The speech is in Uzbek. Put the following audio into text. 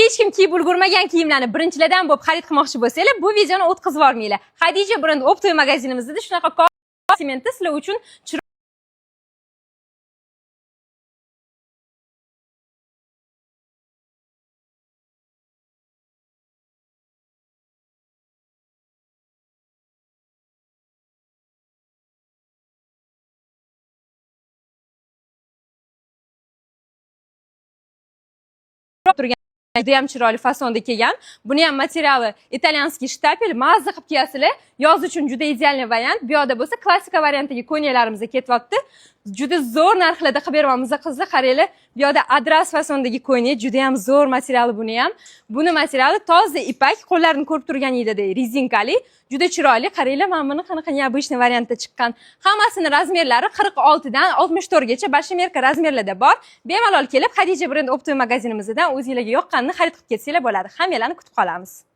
hech kim kiyib ulgurmagan kiyimlarni birinchilardan bo'lib xarid qilmoqchi bo'lsanglar, bu videoni o'tkazib yubormanglar. Xadija brend optoy magazinimizda shunaqa komplimentni sizlar uchun turgan juda ham chiroyli fasonda kelgan. Buni ham materiali italyanskiy shtapel, mazza qilib kiyasizlar. Yoz uchun juda idealniy variant. Bu yoqda bo'lsa klassika variantdagi ko'ylaklarimiz ketyapti. Juda zo'r narxlarda qilib beramiz qizlar, qaranglar. Bu yoqda adras fasondagi ko'ylak, juda ham zo'r materiali buni ham. Buni materiali toza ipak, qo'llarni ko'rib turganingizday rezinkali, juda chiroyli. Qaranglar, mana buni qanaqa необычный variantda chiqqan. Hammasini razmerlari 46 dan 64 gacha bashimerka razmerlarda bor. Bemalol kelib Xadija brend optoy magazinimizdan o'zingizlarga yoqqanini xarid qilib ketsanglar bo'ladi. Hammalarni kutib qolamiz.